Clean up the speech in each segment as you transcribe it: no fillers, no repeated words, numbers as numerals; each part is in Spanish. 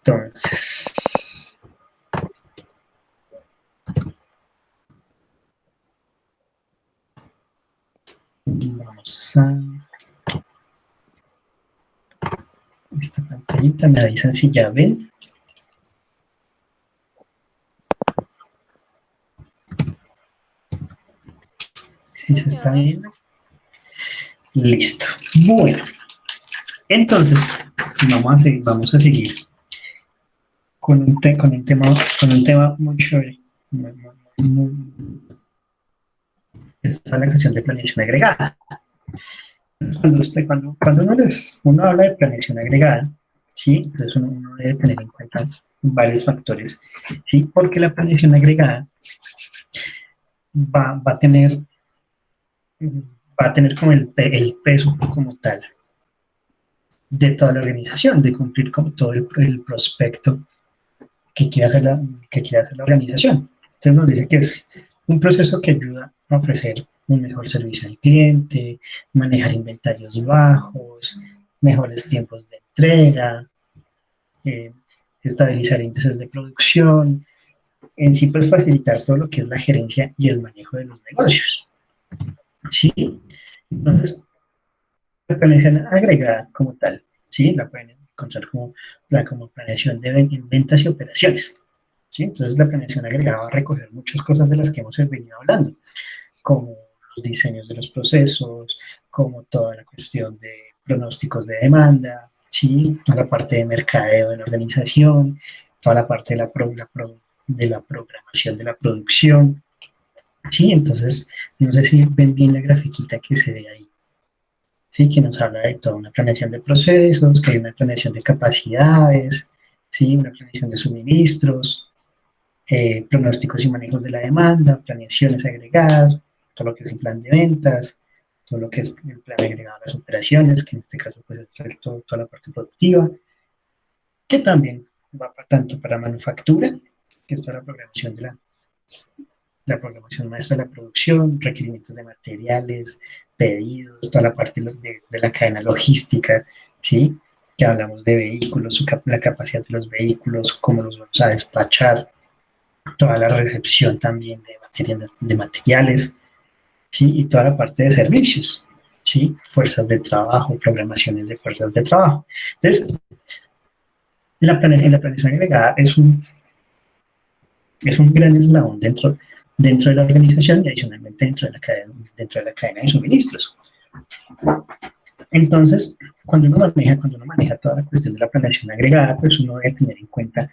Entonces, vamos a esta pantallita, me avisan si ya ven. Si se está viendo. Listo. Bueno, entonces vamos a seguir con un tema muy chévere. Esta es la cuestión de planeación agregada. Cuando uno habla de planeación agregada, ¿sí? Entonces uno debe tener en cuenta varios factores, ¿sí? Porque la planeación agregada va a tener como el peso como tal de toda la organización, de cumplir con todo el prospecto que quiere hacer la organización. Entonces nos dice que es un proceso que ayuda a ofrecer un mejor servicio al cliente, manejar inventarios bajos, mejores tiempos de entrega, estabilizar índices de producción, en sí pues facilitar todo lo que es la gerencia y el manejo de los negocios. ¿Sí? Entonces, la planeación agregada como tal, ¿sí? La pueden encontrar como planeación de ventas y operaciones. ¿Sí? Entonces la planeación agregada va a recoger muchas cosas de las que hemos venido hablando, como los diseños de los procesos, como toda la cuestión de pronósticos de demanda, ¿sí? Toda la parte de mercadeo de la organización, toda la parte de la programación de la producción, ¿sí? Entonces, no sé si ven bien la grafiquita que se ve ahí, ¿sí? Que nos habla de toda una planeación de procesos, que hay una planeación de capacidades, ¿sí? Una planeación de suministros, pronósticos y manejos de la demanda, planeaciones agregadas, todo lo que es el plan de ventas, todo lo que es el plan agregado a las operaciones, que en este caso pues, es toda la parte productiva, que también va tanto para manufactura, que es toda la programación la programación maestra de la producción, requerimientos de materiales, pedidos, toda la parte de la cadena logística, ¿sí? Que hablamos de vehículos, la capacidad de los vehículos, cómo los vamos a despachar, toda la recepción también de materiales, ¿sí? Y toda la parte de servicios, ¿sí? Fuerzas de trabajo, programaciones de fuerzas de trabajo. Entonces, la planeación agregada es un gran eslabón dentro de la organización y adicionalmente dentro de la cadena de suministros. Entonces, cuando uno maneja toda la cuestión de la planeación agregada, pues uno debe tener en cuenta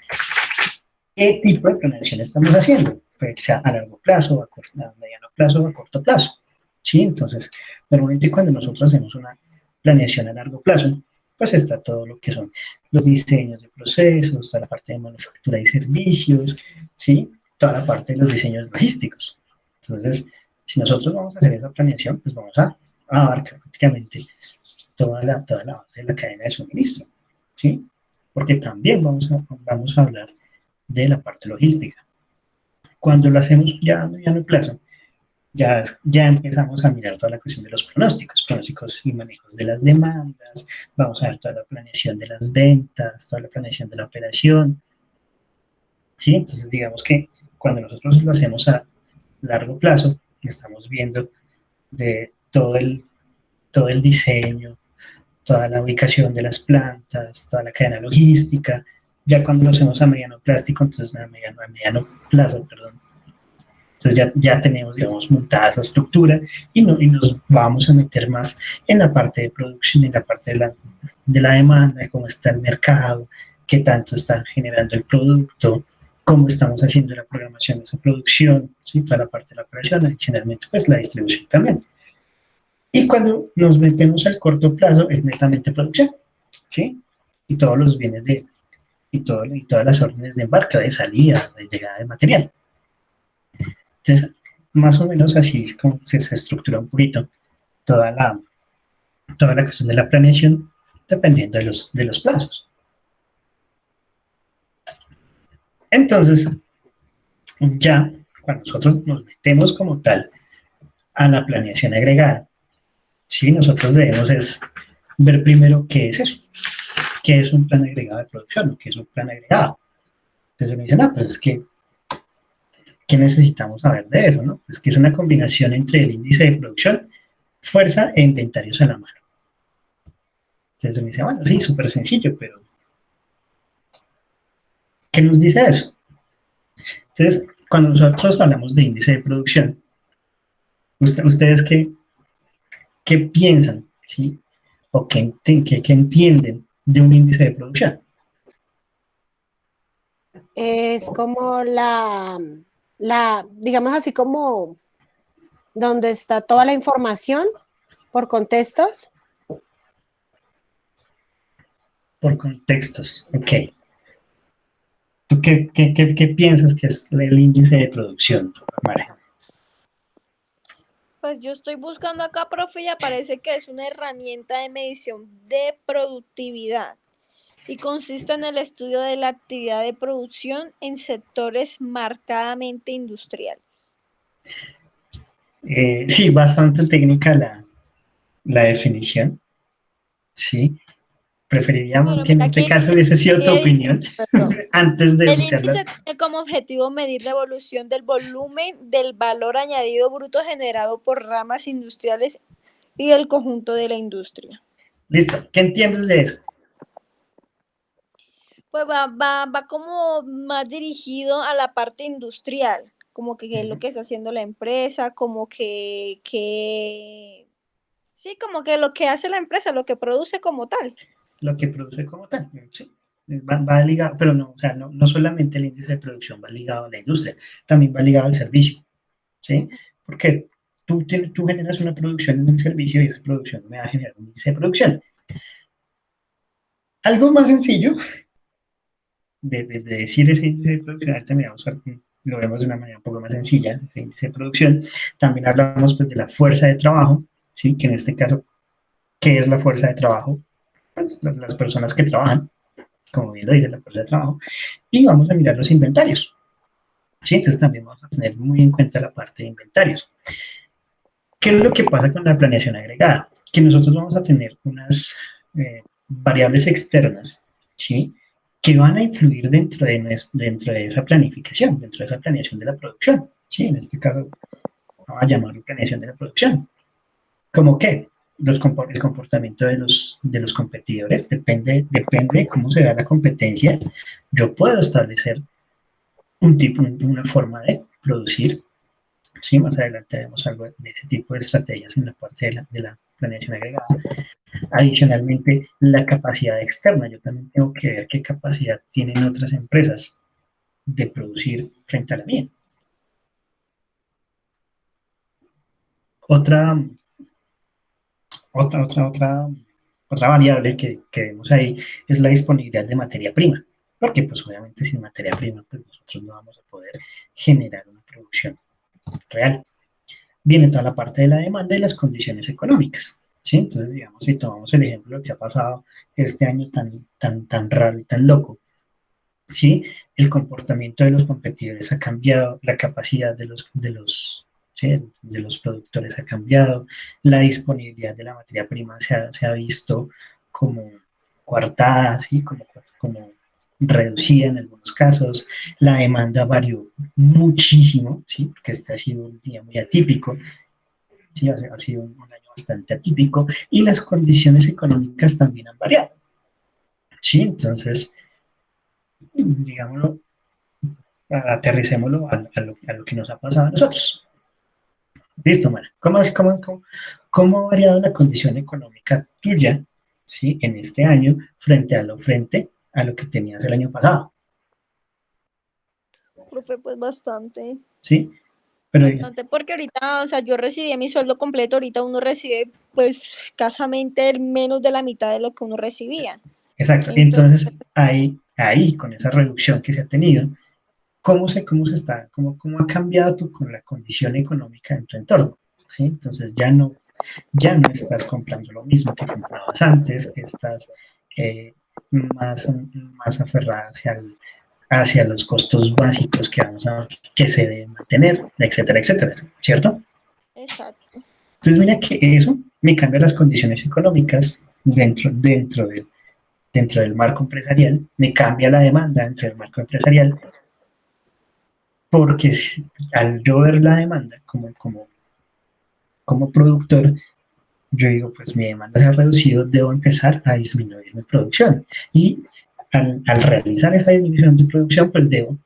qué tipo de planeación estamos haciendo, puede que sea a largo plazo, a mediano plazo o a corto plazo. ¿Sí? Entonces, normalmente cuando nosotros hacemos una planeación a largo plazo, pues está todo lo que son los diseños de procesos, toda la parte de manufactura y servicios, ¿sí? Toda la parte de los diseños logísticos. Entonces, si nosotros vamos a hacer esa planeación, pues vamos a abarcar prácticamente toda la base de la cadena de suministro, ¿sí? Porque también vamos a hablar de la parte logística. Cuando lo hacemos ya a mediano plazo, ya empezamos a mirar toda la cuestión de los pronósticos y manejos de las demandas, vamos a ver toda la planeación de las ventas, toda la planeación de la operación, ¿sí? Entonces digamos que cuando nosotros lo hacemos a largo plazo, estamos viendo de todo el diseño, toda la ubicación de las plantas, toda la cadena logística. Ya cuando lo hacemos a mediano plástico, entonces a mediano plazo, perdón. Entonces ya tenemos, digamos, montada esa estructura y nos vamos a meter más en la parte de producción, en la parte de la demanda, de cómo está el mercado, qué tanto está generando el producto, cómo estamos haciendo la programación de esa producción, ¿sí? Toda la parte de la operación, adicionalmente, pues la distribución también. Y cuando nos metemos al corto plazo es netamente producción, ¿sí? Y todos los bienes y todas las órdenes de embarque, de salida, de llegada de material. Entonces, más o menos así es como se estructura un poquito toda la cuestión de la planeación, dependiendo de los plazos. Entonces, ya cuando nosotros nos metemos como tal a la planeación agregada, ¿sí? Nosotros debemos ver primero qué es eso, qué es un plan agregado de producción o qué es un plan agregado. Entonces uno dice, no, pues es que, ¿qué necesitamos saber de eso? ¿No? Es que es una combinación entre el índice de producción, fuerza e inventarios a la mano. Entonces uno dice, bueno, sí, súper sencillo, pero ¿qué nos dice eso? Entonces, cuando nosotros hablamos de índice de producción, ¿ustedes qué piensan? ¿Sí? ¿O qué entienden de un índice de producción? Es como digamos así como donde está toda la información por contextos. Por contextos, ok. ¿Tú qué piensas que es el índice de producción, María? Pues yo estoy buscando acá, profe, y aparece que es una herramienta de medición de productividad y consiste en el estudio de la actividad de producción en sectores marcadamente industriales. Sí, bastante técnica la definición, sí. Preferiríamos Bueno, que en mira, este aquí caso dice, hubiese sido tu opinión perdón. antes de El buscarla. índice tiene como objetivo medir la evolución del volumen del valor añadido bruto generado por ramas industriales y del conjunto de la industria. Listo, ¿qué entiendes de eso? Pues va como más dirigido a la parte industrial, como que qué es lo que está haciendo la empresa, como sí, como que lo que hace la empresa, lo que produce como tal. Lo que produce como tal, sí. Va ligado, pero no, o sea, no solamente el índice de producción va ligado a la industria, también va ligado al servicio, ¿sí? Porque tú generas una producción en un servicio y esa producción me va a generar un índice de producción. Algo más sencillo de decir ese índice de producción, ahorita miramos, lo vemos de una manera un poco más sencilla, ese índice de producción. También hablamos pues de la fuerza de trabajo, ¿sí? Que en este caso, ¿qué es la fuerza de trabajo? Pues las personas que trabajan, como bien lo dice la fuerza de trabajo, y vamos a mirar los inventarios, ¿sí? Entonces también vamos a tener muy en cuenta la parte de inventarios. ¿Qué es lo que pasa con la planeación agregada? Que nosotros vamos a tener unas variables externas, ¿sí? Que van a influir dentro de esa planificación, dentro de esa planeación de la producción, ¿sí? En este caso, vamos a llamarlo planeación de la producción. ¿Cómo qué? El comportamiento de los competidores depende de cómo se da la competencia. Yo puedo establecer una forma de producir. Sí, más adelante vemos algo de ese tipo de estrategias en la parte de la planeación agregada. Adicionalmente, la capacidad externa. Yo también tengo que ver qué capacidad tienen otras empresas de producir frente a la mía. Otra, otra variable que vemos ahí es la disponibilidad de materia prima. Porque, pues, obviamente, sin materia prima, pues, nosotros no vamos a poder generar una producción real. Viene toda la parte de la demanda y las condiciones económicas. ¿Sí? Entonces, digamos, si tomamos el ejemplo que ha pasado este año tan raro y tan loco, ¿sí? El comportamiento de los competidores ha cambiado, la capacidad ¿sí? De los productores ha cambiado, la disponibilidad de la materia prima se ha visto como coartada, ¿sí? Como reducida en algunos casos, la demanda varió muchísimo, ¿sí? Porque este ha sido un día muy atípico, ¿sí? Ha sido un año bastante atípico, y las condiciones económicas también han variado, ¿sí? Entonces, digámoslo, aterricémoslo a lo que nos ha pasado a nosotros. Listo, Mara. ¿Cómo ha variado la condición económica tuya, ¿sí? En este año frente a lo que tenías el año pasado? Profe, pues bastante. ¿Sí? Pero, Bastante, porque ahorita, o sea, yo recibí mi sueldo completo, ahorita uno recibe pues escasamente menos de la mitad de lo que uno recibía. exacto. Entonces, Entonces, ahí, con esa reducción que se ha tenido, cómo ha cambiado con la condición económica en tu entorno? ¿Sí? Entonces, ya no estás comprando lo mismo que comprabas antes, estás eh, más aferrada hacia los costos básicos que se deben mantener, etcétera, etcétera, ¿cierto? exacto. Entonces, mira que eso me cambia las condiciones económicas dentro dentro del marco empresarial, me cambia la demanda dentro del marco empresarial, porque al yo ver la demanda como productor, yo digo, pues mi demanda se ha reducido, debo empezar a disminuir mi producción. Y al realizar esa disminución de producción, pues debo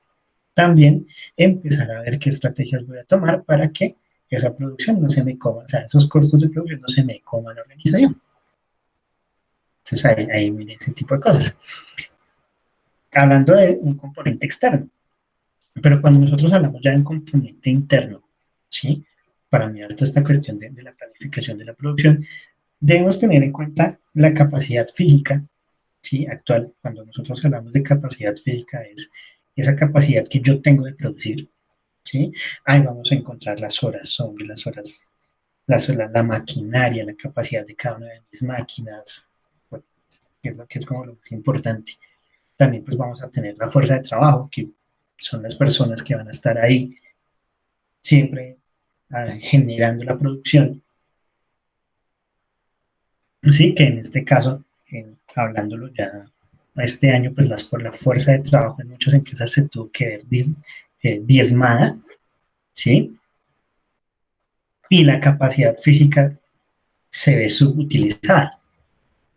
también empezar a ver qué estrategias voy a tomar para que esa producción no se me coma, o sea, esos costos de producción no se me coman la organización. Entonces ahí viene ese tipo de cosas. Hablando de un componente externo, pero cuando nosotros hablamos ya de un componente interno, ¿sí? Para mirar toda esta cuestión de la planificación de la producción, debemos tener en cuenta la capacidad física, ¿sí? Actual. Cuando nosotros hablamos de capacidad física es esa capacidad que yo tengo de producir, ¿sí? Ahí vamos a encontrar las horas sobre las horas, la maquinaria, la capacidad de cada una de mis máquinas, bueno, que es lo que es como lo más importante. También pues vamos a tener la fuerza de trabajo, que son las personas que van a estar ahí siempre generando la producción. Así que en este caso, hablándolo ya este año, pues por la fuerza de trabajo en muchas empresas se tuvo que ver diezmada, ¿sí? Y la capacidad física se ve subutilizada,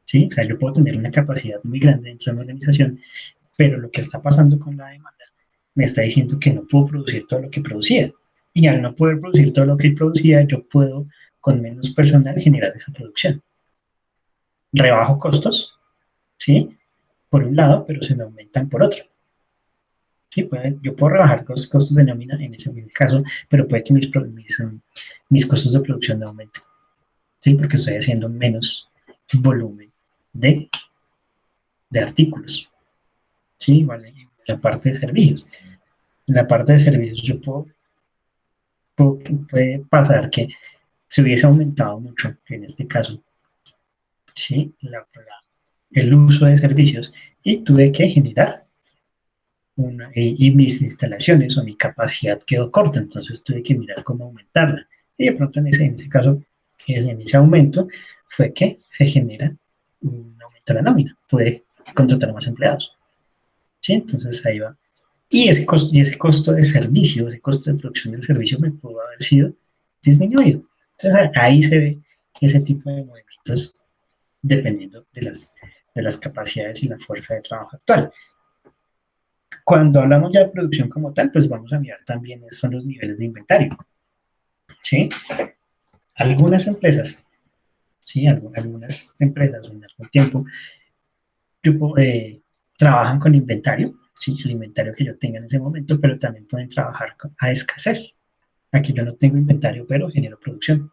¿sí? O sea, yo puedo tener una capacidad muy grande dentro de una organización, pero lo que está pasando con la demanda me está diciendo que no puedo producir todo lo que producía. Y al no poder producir todo lo que producía, yo puedo, con menos personal, generar esa producción. Rebajo costos, ¿sí? Por un lado, pero se me aumentan por otro. Sí, yo puedo rebajar costos de nómina en ese caso, pero puede que mis costos de producción no aumenten. Sí, porque estoy haciendo menos volumen de, de artículos. Sí, vale. En la parte de servicios. En la parte de servicios yo puede pasar que se hubiese aumentado mucho, en este caso, ¿sí? El uso de servicios y tuve que generar y mis instalaciones o mi capacidad quedó corta, entonces tuve que mirar cómo aumentarla. Y de pronto en ese caso, en ese aumento, fue que se genera un aumento de la nómina, pude contratar más empleados. ¿Sí? Entonces ahí va. Y ese costo de servicio, ese costo de producción del servicio me pudo haber sido disminuido. Entonces ahí se ve ese tipo de movimientos dependiendo de las capacidades y la fuerza de trabajo actual. Cuando hablamos ya de producción como tal, pues vamos a mirar también son los niveles de inventario. ¿Sí? Algunas empresas, ¿sí? Algunas empresas en algún tiempo trabajan con inventario, ¿sí? El inventario que yo tenga en ese momento, pero también pueden trabajar a escasez. Aquí yo no tengo inventario, pero genero producción.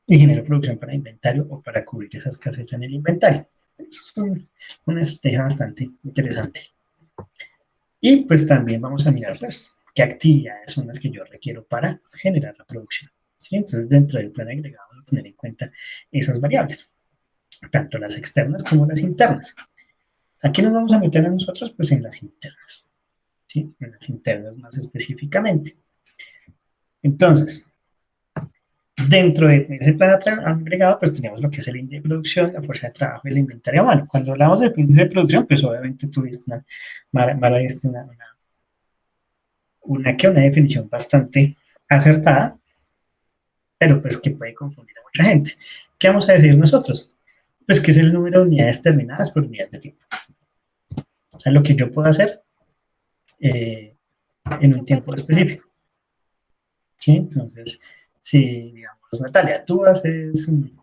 Y genero producción para inventario o para cubrir esa escasez en el inventario. Eso es una estrategia bastante interesante. Y pues también vamos a mirar pues qué actividades son las que yo requiero para generar la producción. ¿Sí? Entonces dentro del plan agregado vamos a tener en cuenta esas variables, tanto las externas como las internas. Aquí nos vamos a meter a nosotros pues en las internas, ¿sí? En las internas más específicamente. Entonces, dentro de ese plan agregado, pues tenemos lo que es el índice de producción, la fuerza de trabajo y el inventario a mano. Cuando hablamos del índice de producción, pues obviamente tuviste una definición bastante acertada, pero pues que puede confundir a mucha gente. ¿Qué vamos a decir nosotros? Pues que es el número de unidades terminadas por unidad de tiempo. O sea, lo que yo puedo hacer en un tiempo específico. ¿Sí? Entonces, si, digamos, Natalia, tú haces un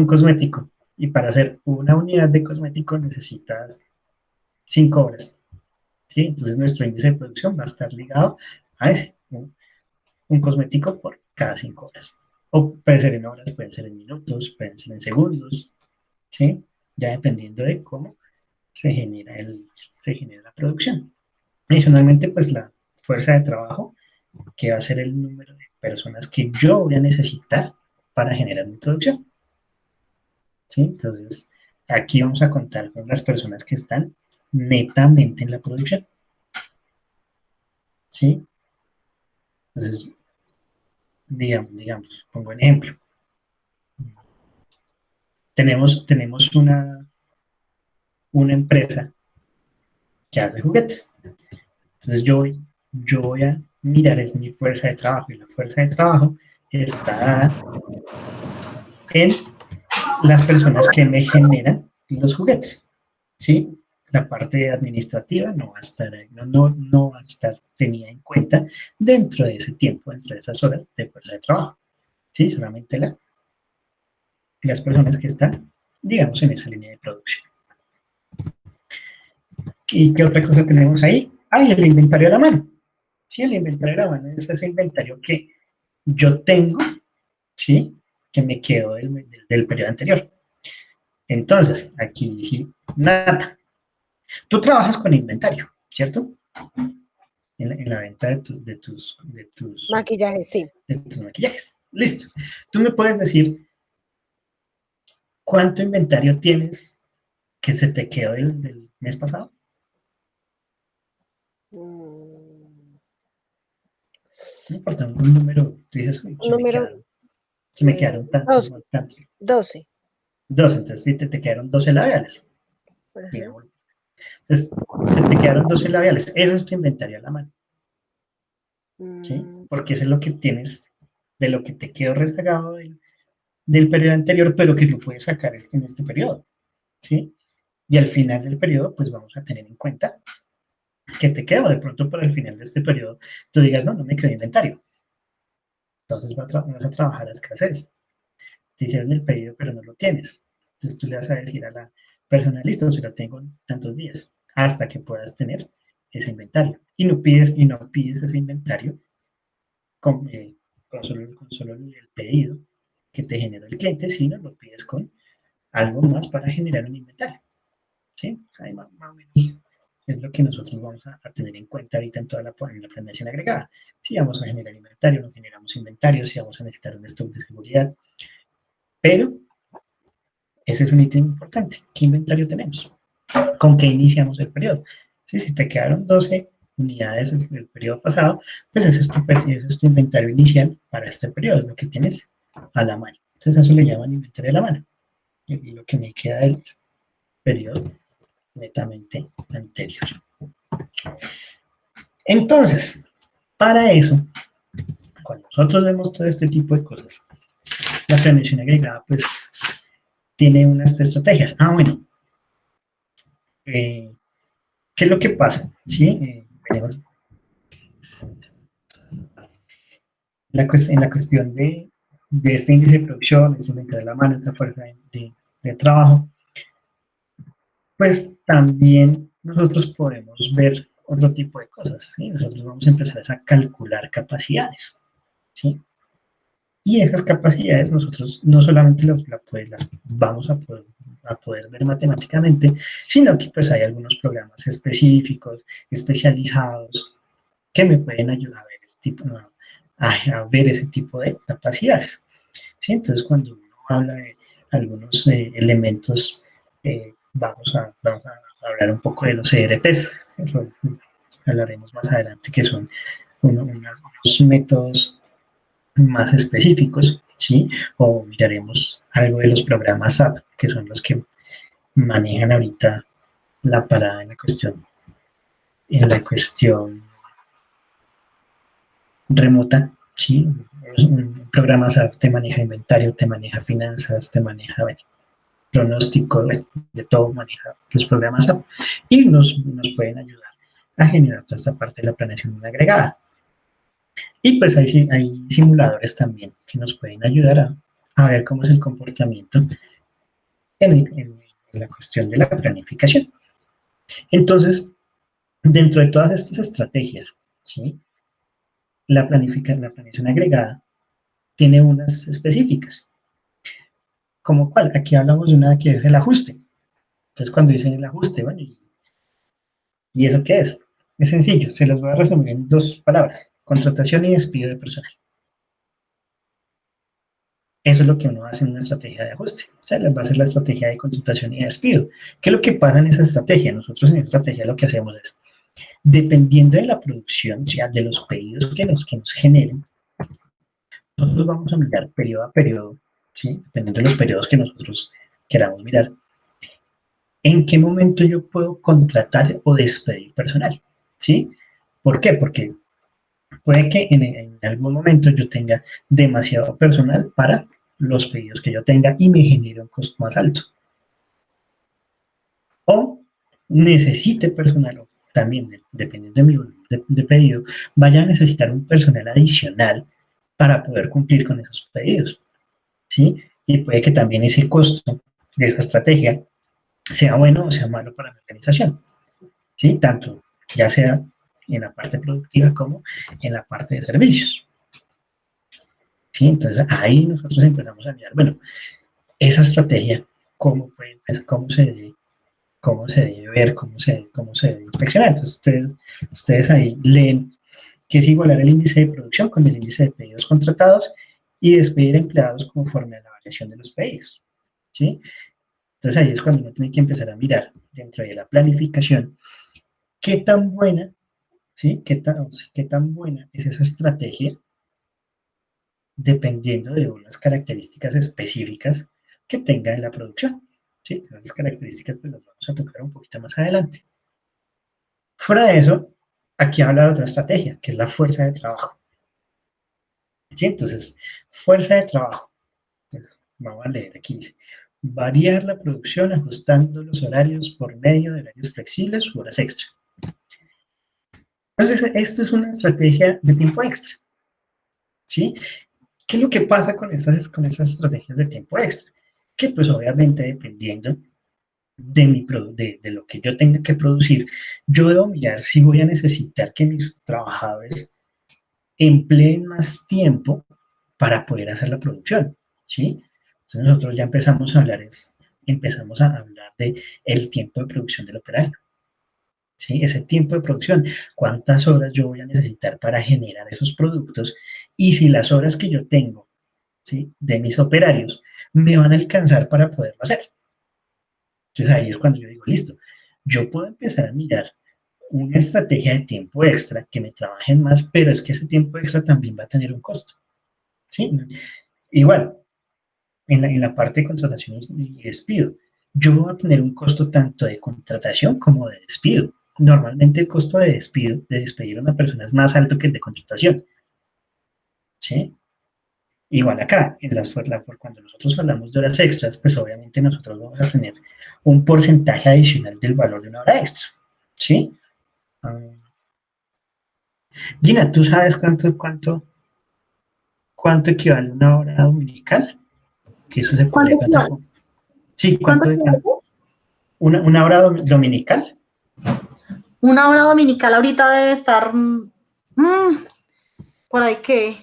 cosmético y para hacer una unidad de cosmético necesitas 5 horas. ¿Sí? Entonces, nuestro índice de producción va a estar ligado a ese, un cosmético por cada 5 horas. O puede ser en horas, pueden ser en minutos, pueden ser en segundos, ¿sí? Ya dependiendo de cómo se genera la producción. Adicionalmente, pues la fuerza de trabajo, que va a ser el número de personas que yo voy a necesitar para generar mi producción, ¿sí? Entonces, aquí vamos a contar con las personas que están netamente en la producción, ¿sí? Entonces, digamos, pongo un ejemplo. tenemos una empresa que hace juguetes. Entonces yo voy a mirar, es mi fuerza de trabajo, y la fuerza de trabajo está en las personas que me generan los juguetes, ¿sí? La parte administrativa no va a estar, no va a estar tenida en cuenta dentro de ese tiempo, dentro de esas horas de fuerza de trabajo, ¿sí? Solamente las personas que están, digamos, en esa línea de producción. ¿Y qué otra cosa tenemos ahí? El inventario a la mano. Sí, el inventario a la mano es ese inventario que yo tengo, ¿sí? Que me quedó del periodo anterior. Entonces, aquí sí, nada. Tú trabajas con inventario, ¿cierto? En la venta de tus Maquillaje, sí. maquillajes. Listo. Tú me puedes decir cuánto inventario tienes que se te quedó del mes pasado. Mm, No importa, un número, tú dices, uy, número se me quedaron tantos. 12. 12, entonces sí te quedaron 12 labiales. Ajá. Entonces, se te quedaron 12 labiales. Eso es tu inventario a la mano, ¿sí? Mm, Porque eso es lo que tienes de lo que te quedó rezagado del periodo anterior, pero que lo puedes sacar en este periodo, ¿sí? Y al final del periodo, pues vamos a tener en cuenta que te quedó. De pronto, para el final de este periodo, tú digas, no me quedó inventario. Entonces vas a trabajar a escasez. Te hicieron el pedido, pero no lo tienes. Entonces tú le vas a decir a la persona, listo, se lo tengo en tantos días, hasta que puedas tener ese inventario. Y no pides ese inventario con solo el pedido que te generó el cliente, sino lo pides con algo más para generar un inventario. ¿Sí? O sea, más o menos es lo que nosotros vamos a tener en cuenta ahorita en toda la planeación agregada. Si vamos a generar inventario, no generamos inventario, si vamos a necesitar un stock de seguridad, pero ese es un ítem importante. ¿Qué inventario tenemos? ¿Con qué iniciamos el periodo? ¿Sí? Si te quedaron 12 unidades en el periodo pasado, pues ese es tu inventario inicial para este periodo, es lo que tienes a la mano. Entonces eso le llaman inventario a la mano. Y lo que me queda es el periodo netamente anterior. Entonces, para eso, cuando nosotros vemos todo este tipo de cosas, la planeación agregada, pues, tiene unas estrategias. Bueno, ¿qué es lo que pasa? ¿Sí? En la cuestión de este índice de producción, este índice de la mano, esta fuerza de trabajo, pues también nosotros podemos ver otro tipo de cosas, ¿sí? Nosotros vamos a empezar a calcular capacidades, ¿sí? Y esas capacidades nosotros no solamente las vamos a poder ver matemáticamente, sino que pues hay algunos programas específicos, especializados, que me pueden ayudar a ver ese tipo de capacidades. ¿Sí? Entonces, cuando uno habla de algunos elementos, vamos a hablar un poco de los ERPs, eso hablaremos más adelante, que son unos métodos más específicos, ¿sí? O miraremos algo de los programas SAP, que son los que manejan ahorita la parada en la cuestión remota, ¿sí? Un programa SAP te maneja inventario, te maneja finanzas, te maneja pronóstico, de todo maneja los programas SAP y nos pueden ayudar a generar toda esta parte de la planeación agregada. Y pues hay simuladores también que nos pueden ayudar a ver cómo es el comportamiento en la cuestión de la planificación. Entonces, dentro de todas estas estrategias, ¿sí? La planeación agregada tiene unas específicas. ¿Como cuál? Aquí hablamos de una que es el ajuste. Entonces, cuando dicen el ajuste, bueno, ¿y eso qué es? Es sencillo, se los voy a resumir en 2 palabras: contratación y despido de personal. Eso es lo que uno hace en una estrategia de ajuste. O sea, va a ser la estrategia de contratación y despido. ¿Qué es lo que pasa en esa estrategia? Nosotros en esa estrategia lo que hacemos es, dependiendo de la producción, o sea, de los pedidos que nos generen, nosotros vamos a mirar periodo a periodo, ¿sí? Dependiendo de los periodos que nosotros queramos mirar, ¿en qué momento yo puedo contratar o despedir personal? ¿Sí? ¿Por qué? Porque puede que en algún momento yo tenga demasiado personal para los pedidos que yo tenga y me genere un costo más alto. O necesite personal, o también dependiendo de mi volumen de pedido, vaya a necesitar un personal adicional para poder cumplir con esos pedidos. ¿Sí? Y puede que también ese costo de esa estrategia sea bueno o sea malo para la organización. ¿Sí? Tanto ya sea en la parte productiva como en la parte de servicios. ¿Sí? Entonces ahí nosotros empezamos a mirar, bueno, esa estrategia, cómo se debe ver, cómo se debe inspeccionar. Entonces ustedes ahí leen que es igualar el índice de producción con el índice de pedidos contratados y despedir empleados conforme a la variación de los pedidos. ¿Sí? Entonces ahí es cuando uno tiene que empezar a mirar dentro de la planificación qué tan buena, ¿sí? Qué tan buena es esa estrategia dependiendo de unas características específicas que tenga en la producción. ¿Sí? Esas características pues las vamos a tocar un poquito más adelante. Fuera de eso, aquí habla de otra estrategia, que es la fuerza de trabajo. ¿Sí? Entonces, fuerza de trabajo. Pues, vamos a leer aquí, dice, variar la producción ajustando los horarios por medio de horarios flexibles u horas extra. Entonces, esto es una estrategia de tiempo extra. ¿Sí? ¿Qué es lo que pasa con esas estrategias de tiempo extra? Que pues obviamente dependiendo de lo que yo tenga que producir, yo debo mirar si voy a necesitar que mis trabajadores empleen más tiempo para poder hacer la producción, ¿sí? Entonces nosotros ya empezamos a hablar de el tiempo de producción del operario, ¿sí? Ese tiempo de producción, cuántas horas yo voy a necesitar para generar esos productos y si las horas que yo tengo, ¿sí? De mis operarios me van a alcanzar para poderlo hacer. Entonces ahí es cuando yo digo, listo, yo puedo empezar a mirar una estrategia de tiempo extra que me trabajen más, pero es que ese tiempo extra también va a tener un costo. ¿Sí? Igual, en la parte de contratación y despido, yo voy a tener un costo tanto de contratación como de despido. Normalmente el costo de despido, de despedir a una persona es más alto que el de contratación. ¿Sí? Igual acá, cuando nosotros hablamos de horas extras, pues obviamente nosotros vamos a tener un porcentaje adicional del valor de una hora extra. ¿Sí? Gina, ¿tú sabes cuánto equivale una hora dominical? Que eso se podría ¿Cuánto contar equivale? con... Sí, ¿Cuánto equivale? una hora dominical. Una hora dominical ahorita debe estar por ahí que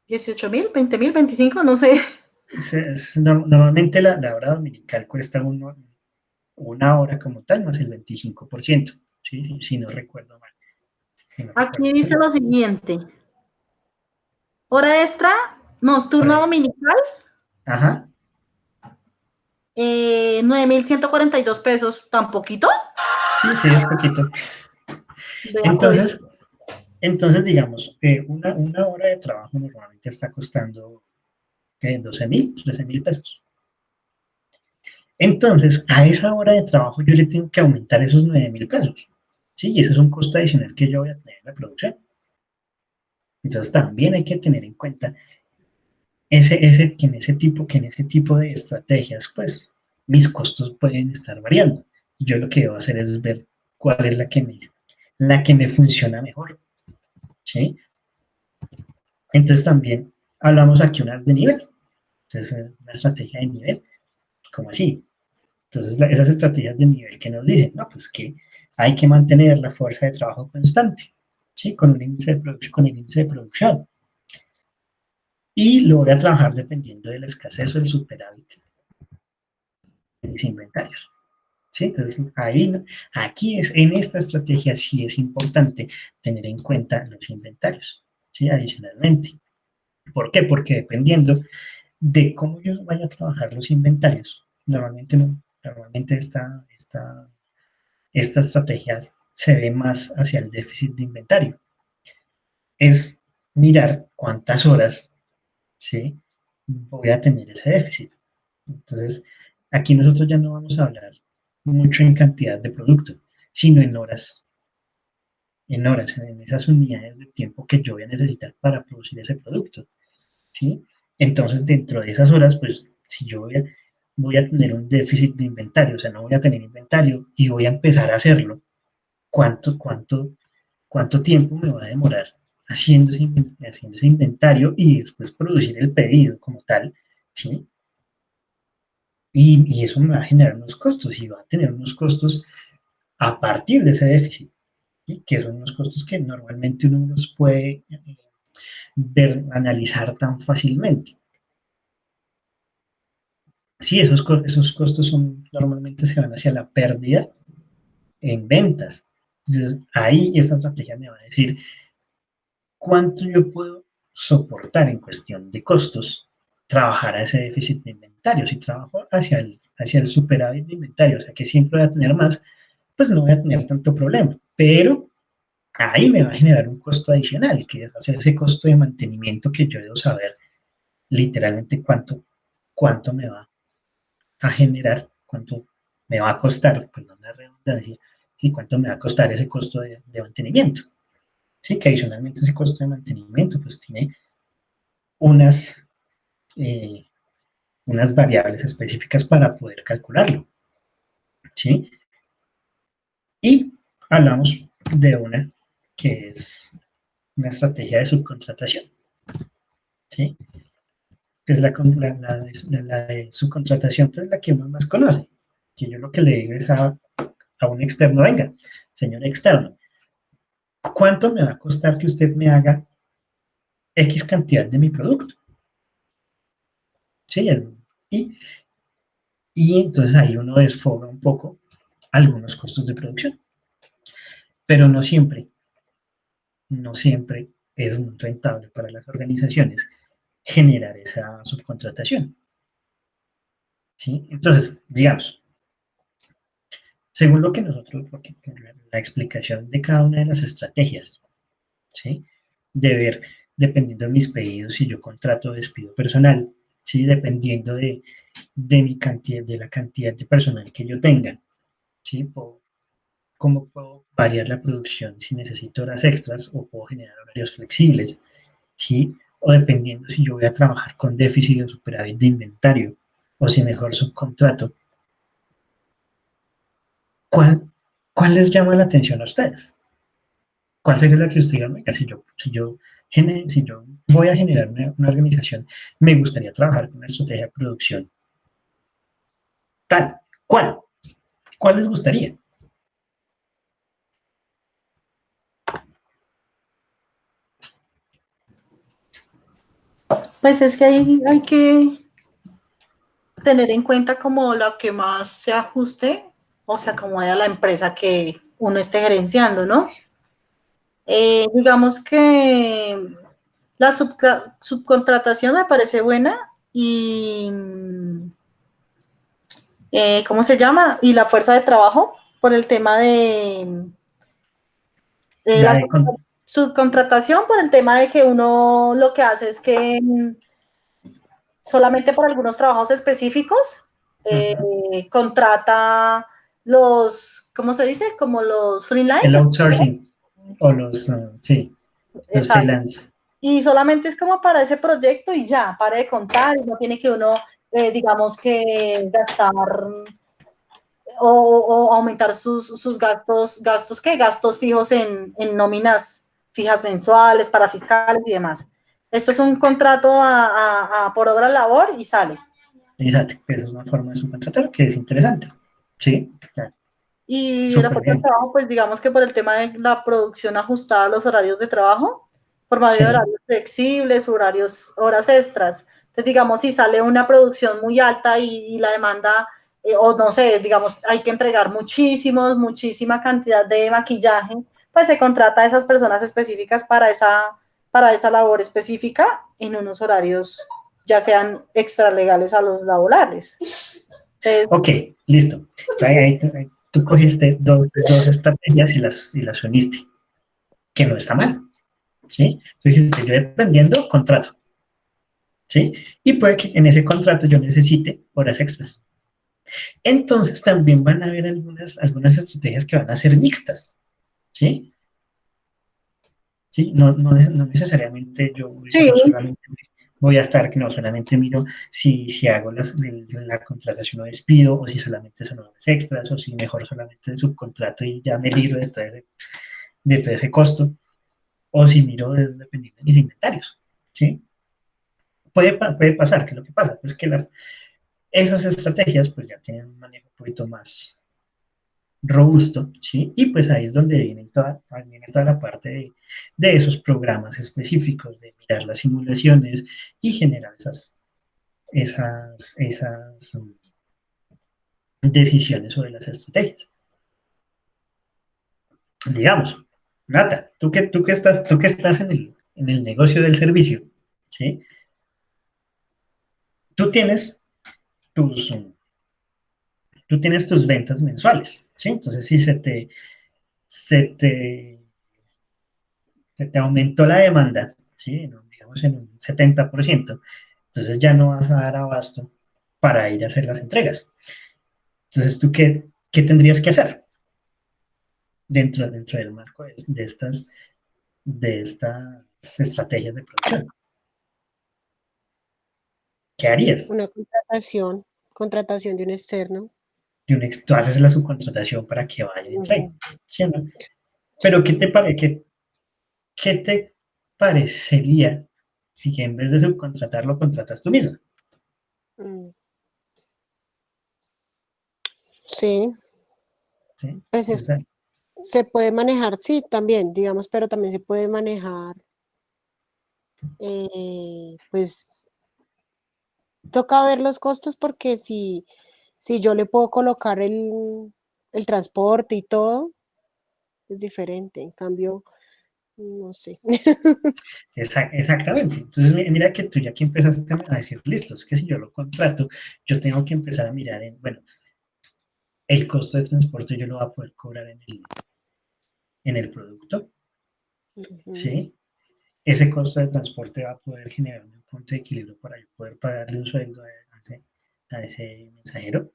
18.000, 20.000, 25, no sé. Normalmente la hora dominical cuesta una hora como tal, más el 25%, ¿sí? Si no recuerdo mal. Si no Aquí recuerdo dice mal. lo siguiente. Hora extra, no, turno dominical, Ajá. 9.142 pesos, ¿tan poquito? Sí, es poquito. Vea pues. Entonces, entonces digamos, una hora de trabajo normalmente está costando 12.000, 13.000 pesos. Entonces, a esa hora de trabajo yo le tengo que aumentar esos 9.000 pesos. ¿Sí? Y ese es un costo adicional que yo voy a tener en la producción. Entonces, también hay que tener en cuenta que en ese tipo de estrategias, pues, mis costos pueden estar variando. Y yo lo que debo hacer es ver cuál es la que me funciona mejor. ¿Sí? Entonces, también hablamos aquí unas de nivel. Entonces, una estrategia de nivel, como así. Entonces, esas estrategias de nivel que nos dicen, no, pues que hay que mantener la fuerza de trabajo constante, ¿sí? Con un índice de producción, con el índice de producción. Y lo voy a trabajar dependiendo de la escasez o el superávit de mis inventarios. ¿Sí? Entonces, en esta estrategia sí es importante tener en cuenta los inventarios, ¿sí? Adicionalmente. ¿Por qué? Porque dependiendo de cómo yo vaya a trabajar los inventarios, normalmente esta estrategia se ve más hacia el déficit de inventario. Es mirar cuántas horas, ¿sí? Voy a tener ese déficit. Entonces, aquí nosotros ya no vamos a hablar mucho en cantidad de producto, sino en horas, en esas unidades de tiempo que yo voy a necesitar para producir ese producto, ¿sí? Entonces, dentro de esas horas, pues, si yo voy a tener un déficit de inventario, o sea, no voy a tener inventario y voy a empezar a hacerlo, ¿cuánto tiempo me va a demorar haciendo ese inventario y después producir el pedido como tal, ¿sí? Y eso me va a generar unos costos y va a tener unos costos a partir de ese déficit, ¿sí? Que son unos costos que normalmente uno no los puede ver, analizar tan fácilmente. Sí, esos costos normalmente se van hacia la pérdida en ventas. Entonces, ahí esa estrategia me va a decir cuánto yo puedo soportar en cuestión de costos trabajar a ese déficit de inventario. Si trabajo hacia el superávit de inventario, o sea que siempre voy a tener más, pues no voy a tener tanto problema. Pero ahí me va a generar un costo adicional, que es hacer ese costo de mantenimiento que yo debo saber literalmente cuánto me va a generar, cuánto me va a costar, perdón la redundancia, y cuánto me va a costar ese costo de mantenimiento. Sí, que adicionalmente ese costo de mantenimiento pues tiene unas, eh, unas variables específicas para poder calcularlo. ¿Sí? Y hablamos de una que es una estrategia de subcontratación. ¿Sí? Que es la de subcontratación, pues la que uno más conoce. Que yo lo que le digo es a un externo, venga, señor externo, ¿cuánto me va a costar que usted me haga X cantidad de mi producto? ¿Sí? Y, y entonces ahí uno desfoga un poco algunos costos de producción. Pero no siempre es muy rentable para las organizaciones generar esa subcontratación. ¿Sí? Entonces, digamos, según lo que nosotros, la explicación de cada una de las estrategias, ¿sí? De ver, dependiendo de mis pedidos, si yo contrato o despido personal, ¿sí? Dependiendo de mi cantidad, de la cantidad de personal que yo tenga, ¿sí? ¿Cómo puedo variar la producción si necesito horas extras o puedo generar horarios flexibles? ¿Sí? O dependiendo si yo voy a trabajar con déficit o superávit de inventario o si mejor subcontrato. ¿Cuál les llama la atención a ustedes? ¿Cuál sería la que usted diga, si yo voy a generar una organización, me gustaría trabajar con una estrategia de producción tal? ¿Cuál? ¿Cuál les gustaría? Pues es que hay que tener en cuenta como lo que más se ajuste o se acomode a la empresa que uno esté gerenciando, ¿no? Digamos que la subcontratación me parece buena y, ¿cómo se llama? Y la fuerza de trabajo por el tema de La la de subcontratación, por el tema de que uno lo que hace es que solamente por algunos trabajos específicos contrata ¿cómo se dice? Como los el freelancers. outsourcing o sí, los Exacto. freelance. Y solamente es como para ese proyecto y ya, pare de contar, y no tiene que uno, digamos que gastar o aumentar sus gastos fijos en nóminas fijas mensuales, para fiscales y demás. Esto es un contrato por obra labor y sale. Exacto, esa es una forma de subcontratar que es interesante. Sí, claro, Y la súper fuerza de bien. trabajo, pues digamos que por el tema de la producción ajustada a los horarios de trabajo, por medio de Sí, horarios flexibles, horas extras. Entonces, digamos, si sale una producción muy alta y la demanda, o no sé, digamos, hay que entregar muchísima cantidad de maquillaje, pues se contrata a esas personas específicas para esa labor específica en unos horarios ya sean extralegales a los laborales. Entonces, ok, listo. Ahí tú cogiste dos estrategias y las uniste, que no está mal. ¿Sí? Tú dijiste, yo dependiendo, contrato. ¿sí? Y puede que en ese contrato yo necesite horas extras. Entonces también van a haber algunas estrategias que van a ser mixtas, ¿sí? ¿Sí? No necesariamente Sí, yo solamente voy a estar, que no solamente miro si hago la contratación o despido, o si solamente son horas extras, o si mejor solamente subcontrato y ya me libro de todo ese costo, o si miro dependiendo de mis inventarios, ¿sí? Puede pasar, que lo que pasa es que esas estrategias pues ya tienen un manejo un poquito más robusto, ¿sí? Y pues ahí es donde viene toda la parte de esos programas específicos, de mirar las simulaciones y generar esas decisiones sobre las estrategias. Digamos, Nata, tú que estás en el negocio del servicio, ¿sí? Tú tienes tus, tú tienes tus ventas mensuales, ¿sí? Entonces, si se te, se te aumentó la demanda, ¿sí? Digamos en un 70%, entonces ya no vas a dar abasto para ir a hacer las entregas. Entonces, ¿tú qué tendrías que hacer dentro del marco de estas estrategias de producción? ¿Qué harías? una contratación de un externo. Tú haces la subcontratación para que vaya y entregue, Ujú. ¿sí o no? Pero ¿qué te parecería si en vez de subcontratarlo, contratas tú mismo? Mm, Sí, ¿Sí? pues Esa- se puede manejar, sí, también, digamos, pero también se puede manejar, pues toca ver los costos porque si yo le puedo colocar el transporte y todo, es diferente. En cambio, no sé. Exactamente. Entonces, mira que tú ya que empezaste a decir, listo, es que si yo lo contrato, yo tengo que empezar a mirar bueno, el costo de transporte yo lo voy a poder cobrar en el producto, Ujú, ¿sí? Ese costo de transporte va a poder generar un punto de equilibrio para yo poder pagarle un sueldo a ese mensajero.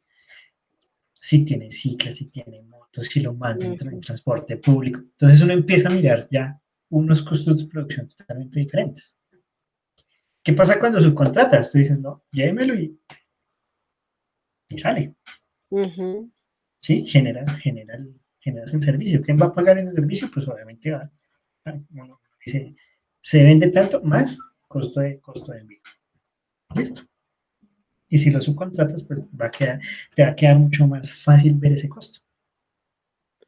Si tiene ciclas, si tiene motos, si lo manda en ujú. transporte público. Entonces uno empieza a mirar ya unos costos de producción totalmente diferentes. ¿Qué pasa cuando subcontratas? Tú dices, no, llévemelo y sale. Ujú, ¿Sí? Generas el servicio. ¿Quién va a pagar ese servicio? Pues obviamente uno dice, se vende tanto más costo de envío. Listo. Y si lo subcontratas, pues te va a quedar mucho más fácil ver ese costo.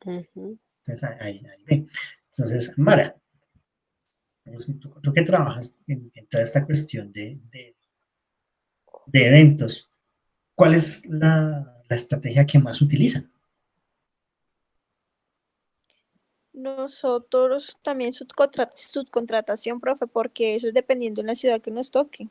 ujú. Entonces, ahí ve. Entonces, Mara, tú que trabajas en toda esta cuestión de eventos, ¿cuál es la estrategia que más utilizan? Nosotros también subcontratación, profe, porque eso es dependiendo en la ciudad que nos toque.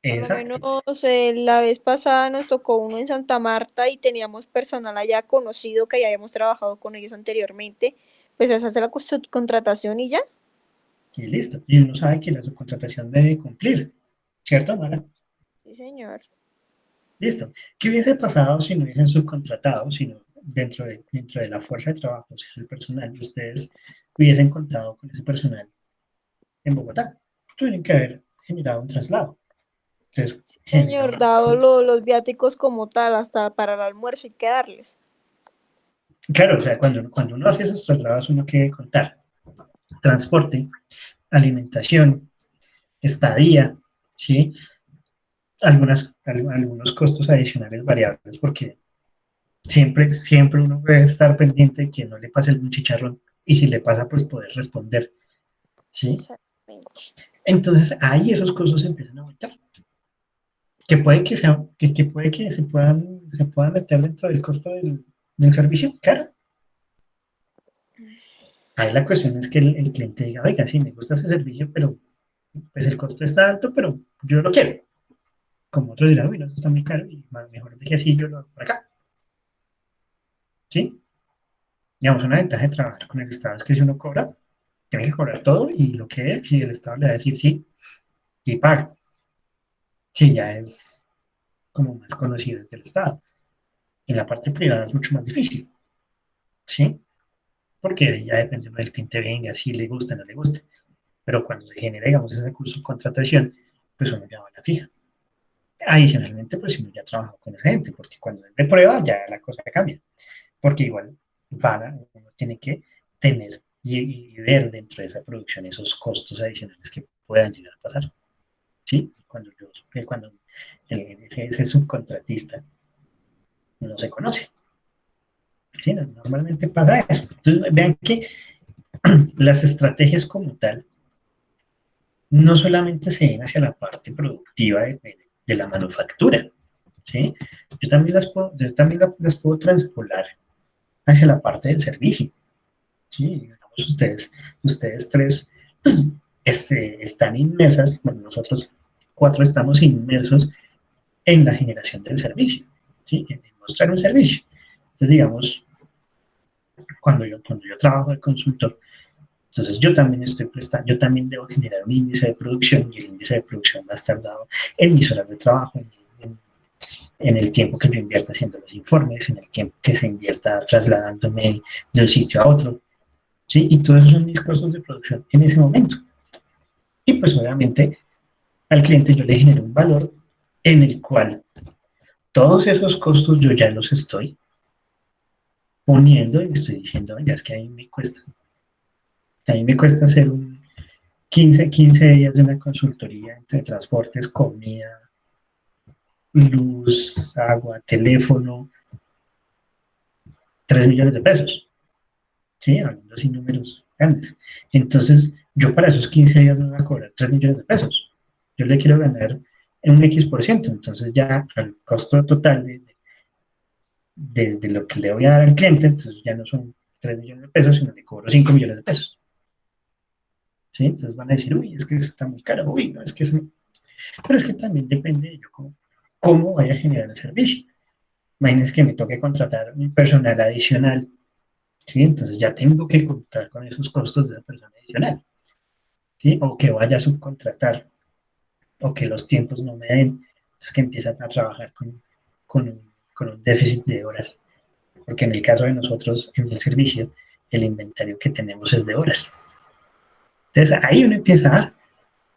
Por lo menos Exacto. la vez pasada nos tocó uno en Santa Marta y teníamos personal allá conocido que ya habíamos trabajado con ellos anteriormente. Pues esa es la subcontratación y ya. Y listo. Y uno sabe que la subcontratación debe cumplir, ¿cierto, Mara? Sí, señor. Listo. ¿Qué hubiese pasado si no hubiesen subcontratado, sino dentro de la fuerza de trabajo, si el personal, y ustedes hubiesen contado con ese personal en Bogotá? Tuvieron que haber generado un traslado. Entonces, Sí, genera señor, un dado costo. los viáticos como tal, hasta para el almuerzo hay que darles. Claro, o sea, cuando uno hace esos traslados, uno quiere contar transporte, alimentación, estadía, ¿sí? Algunos costos adicionales variables, porque siempre uno debe estar pendiente de que no le pase algún chicharrón y si le pasa, pues poder responder, ¿sí? Exactamente. Entonces ahí esos costos empiezan a aumentar, que puede que se puedan meter dentro del costo del servicio, claro. Ahí la cuestión es que el cliente diga, oiga, sí, me gusta ese servicio, pero pues el costo está alto, pero yo lo quiero. Como otros dirán, uy, no, eso está muy caro y mejor dije así, yo lo hago por acá, ¿sí? Digamos, una ventaja de trabajar con el Estado es que si uno cobra, tiene que cobrar todo y lo que es, y el Estado le va a decir sí y paga. sí, ya es como más conocido desde el Estado. En la parte privada es mucho más difícil, ¿sí? Porque ya dependiendo del cliente venga, si le gusta o no le gusta. Pero cuando se genera, digamos, ese curso de contratación, pues uno ya va a la fija. Adicionalmente, pues uno ya trabaja con esa gente, porque cuando es de prueba ya la cosa cambia. Porque igual uno tiene que tener y ver dentro de esa producción esos costos adicionales que puedan llegar a pasar. ¿Sí? Cuando ese subcontratista no se conoce. ¿Sí? Normalmente pasa eso. Entonces, vean que las estrategias como tal no solamente se ven hacia la parte productiva de la manufactura, ¿sí? Yo también las puedo transpolar hacia la parte del servicio, ¿sí? Digamos, ustedes tres, pues, están inmersas, bueno, nosotros cuatro estamos inmersos en la generación del servicio, ¿sí? En mostrar un servicio. Entonces, digamos, cuando yo trabajo de consultor, entonces yo también debo generar un índice de producción y el índice de producción va a estar dado en mis horas de trabajo, en el tiempo que yo invierta haciendo los informes, en el tiempo que se invierta trasladándome de un sitio a otro, ¿sí? Y todos esos son mis costos de producción en ese momento. Y pues obviamente al cliente yo le genero un valor en el cual todos esos costos yo ya los estoy poniendo y estoy diciendo, ya es que a mí me cuesta hacer un 15 días de una consultoría entre transportes, comida, luz, agua, teléfono, 3 millones de pesos, ¿sí? Hablando sin números grandes. Entonces, yo para esos 15 días no voy a cobrar 3 millones de pesos. Yo le quiero ganar en un X%, entonces ya al costo total de lo que le voy a dar al cliente, entonces ya no son 3 millones de pesos, sino le cobro 5 millones de pesos. ¿Sí? Entonces van a decir, uy, es que eso está muy caro, uy, no, es que eso... Pero es que también depende de yo cómo vaya a generar el servicio. Imagínense que me toque contratar un personal adicional, ¿sí? Entonces ya tengo que contar con esos costos de la persona adicional, ¿sí? O que vaya a subcontratar, o que los tiempos no me den, entonces que empiezan a trabajar con un déficit de horas, porque en el caso de nosotros, en el servicio, el inventario que tenemos es de horas. Entonces ahí uno empieza a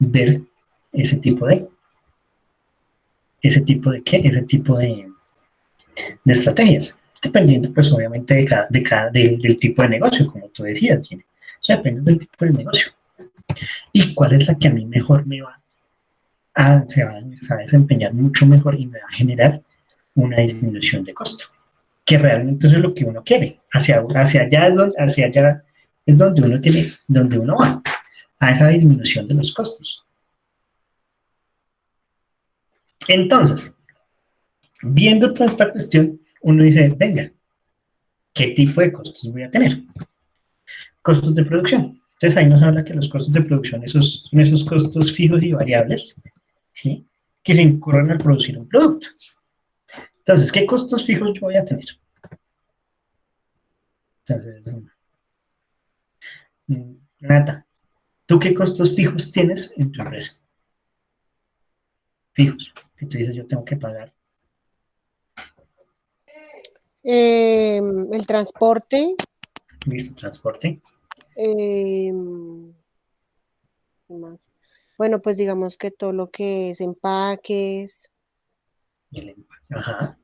ver ese tipo de, ese tipo de estrategias, dependiendo pues obviamente del tipo de negocio, como tú decías, Gina. O sea, depende del tipo de negocio. ¿Y cuál es la que a mí mejor se va a desempeñar mucho mejor y me va a generar una disminución de costo? Que realmente eso es lo que uno quiere. Hacia allá es donde uno va, a esa disminución de los costos. Entonces, viendo toda esta cuestión, uno dice, venga, ¿qué tipo de costos voy a tener? Costos de producción. Entonces ahí nos habla que los costos de producción son esos costos fijos y variables, ¿sí? Que se incurren al producir un producto. Entonces, ¿qué costos fijos yo voy a tener? Entonces, Nata, ¿tú qué costos fijos tienes en tu empresa? Fijos, que tú dices yo tengo que pagar. El transporte. Listo, transporte. ¿Qué más? Bueno, pues digamos que todo lo que es empaques. Ajá.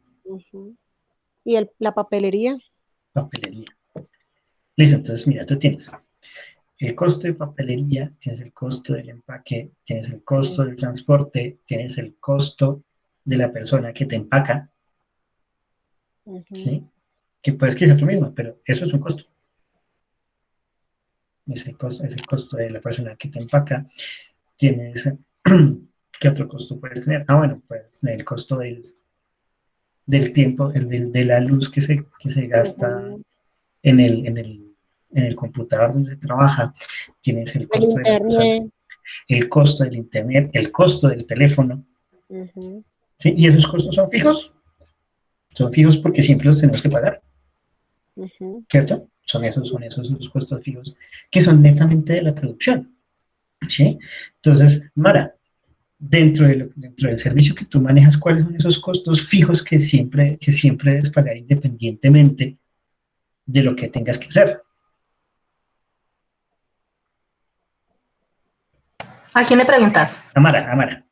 Y la papelería. Papelería. Listo, entonces mira, tú tienes el costo de papelería, tienes el costo del empaque, tienes el costo del transporte, tienes el costo de la persona que te empaca, ¿sí? Que puedes que sea tú mismo, pero eso es un costo. Es el costo de la persona que te empaca. Tienes, ¿qué otro costo puedes tener? Ah, bueno, pues el costo del tiempo, de la luz que se gasta en el computador donde se trabaja. Tienes el costo de la persona, el costo del internet, el costo del teléfono. ¿Sí? ¿Y esos costos son fijos? Son fijos porque siempre los tenemos que pagar, ¿cierto? Son esos los costos fijos que son netamente de la producción, ¿sí? Entonces, Mara, dentro del servicio que tú manejas, ¿cuáles son esos costos fijos que siempre debes pagar independientemente de lo que tengas que hacer? ¿A quién le preguntas? Amara.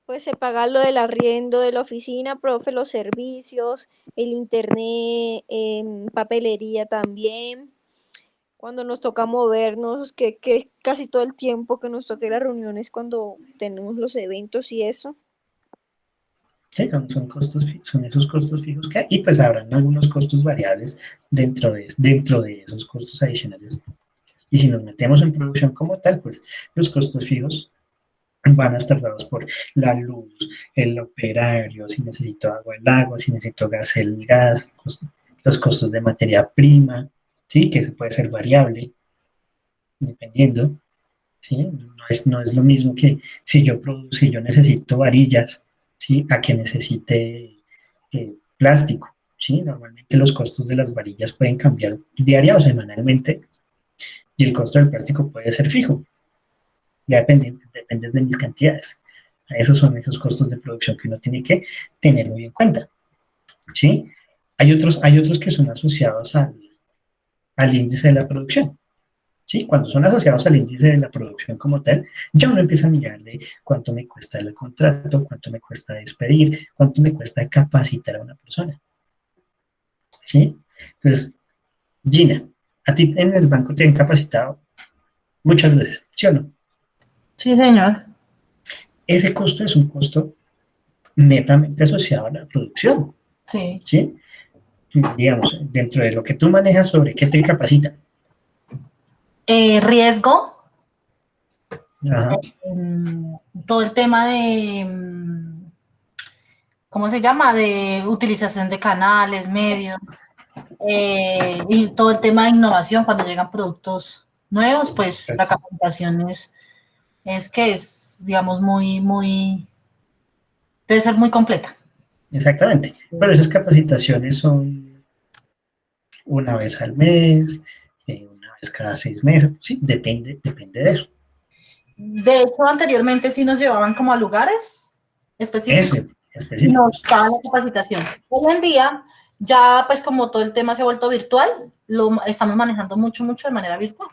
Pues se paga lo del arriendo de la oficina, profe, los servicios, el internet, papelería también. Cuando nos toca movernos, que casi todo el tiempo que nos toca ir a reuniones cuando tenemos los eventos y eso. Sí, son esos costos fijos que hay, y pues habrán algunos costos variables dentro de esos costos adicionales. Y si nos metemos en producción como tal, pues los costos fijos van a estar dados por la luz, el operario, si necesito agua, el agua, si necesito gas, el gas, los costos de materia prima, ¿sí? Que se puede ser variable, dependiendo, ¿sí? No es lo mismo que si yo necesito varillas, ¿sí? A que necesite plástico, ¿sí? Normalmente los costos de las varillas pueden cambiar diaria o semanalmente y el costo del plástico puede ser fijo, ya depende de mis cantidades. Esos son esos costos de producción que uno tiene que tener muy en cuenta, ¿sí? Hay otros que son asociados al índice de la producción, ¿sí? Cuando son asociados al índice de la producción como tal, ya uno empieza a mirar de cuánto me cuesta el contrato, cuánto me cuesta despedir, cuánto me cuesta capacitar a una persona, ¿sí? Entonces, Gina, a ti en el banco te han capacitado muchas veces, ¿sí o no? Sí, señor. Ese costo es un costo netamente asociado a la producción, Sí. ¿sí? Digamos, dentro de lo que tú manejas, ¿sobre qué te capacitan? Riesgo, Ajá, todo el tema de, ¿cómo se llama? De utilización de canales, medios, y todo el tema de innovación cuando llegan productos nuevos, pues la capacitación es, digamos, debe ser muy completa. exactamente. Pero esas capacitaciones son una vez al mes, una vez cada 6 meses, sí, depende de eso. De hecho, anteriormente sí nos llevaban como a lugares Eso, específicos y nos específicos. daban la capacitación. Hoy en día, ya pues como todo el tema se ha vuelto virtual, lo estamos manejando mucho de manera virtual.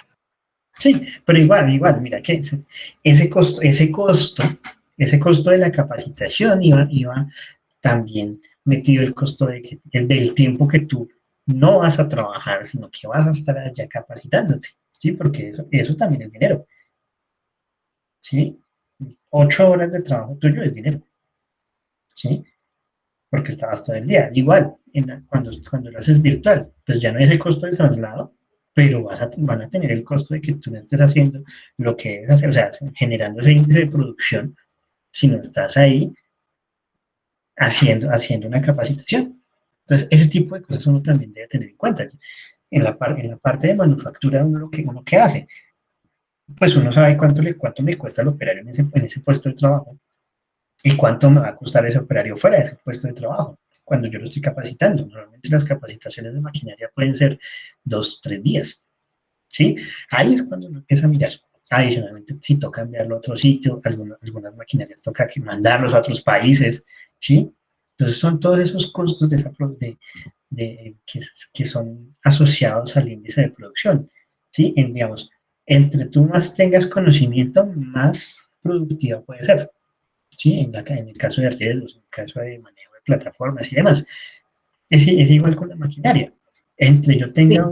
Sí, pero igual, mira que ese costo de la capacitación iba también metido el costo del tiempo que tú no vas a trabajar, sino que vas a estar allá capacitándote, ¿sí? Porque eso también es dinero, ¿sí? 8 horas de trabajo tuyo es dinero, ¿sí? Porque estabas todo el día. Igual, cuando lo haces virtual, pues ya no hay ese costo del traslado, pero van a tener el costo de que tú no estés haciendo lo que debes hacer, o sea, generando ese índice de producción, si no estás ahí haciendo una capacitación. Entonces, ese tipo de cosas uno también debe tener en cuenta. En la parte de manufactura, uno que hace, pues uno sabe cuánto me cuesta el operario en ese puesto de trabajo y cuánto me va a costar ese operario fuera de ese puesto de trabajo cuando yo lo estoy capacitando. Normalmente las capacitaciones de maquinaria pueden ser 2 o 3 días, ¿sí? Ahí es cuando uno empieza a mirar. Adicionalmente, si toca enviarlo a otro sitio, algunas maquinarias toca mandarlos a otros países, ¿sí? Entonces son todos esos costos que son asociados al índice de producción, ¿sí? Digamos, entre tú más tengas conocimiento, más productiva puede ser, ¿sí? En el caso de riesgos, en el caso de manejo de plataformas y demás. Es igual con la maquinaria. Entre yo tenga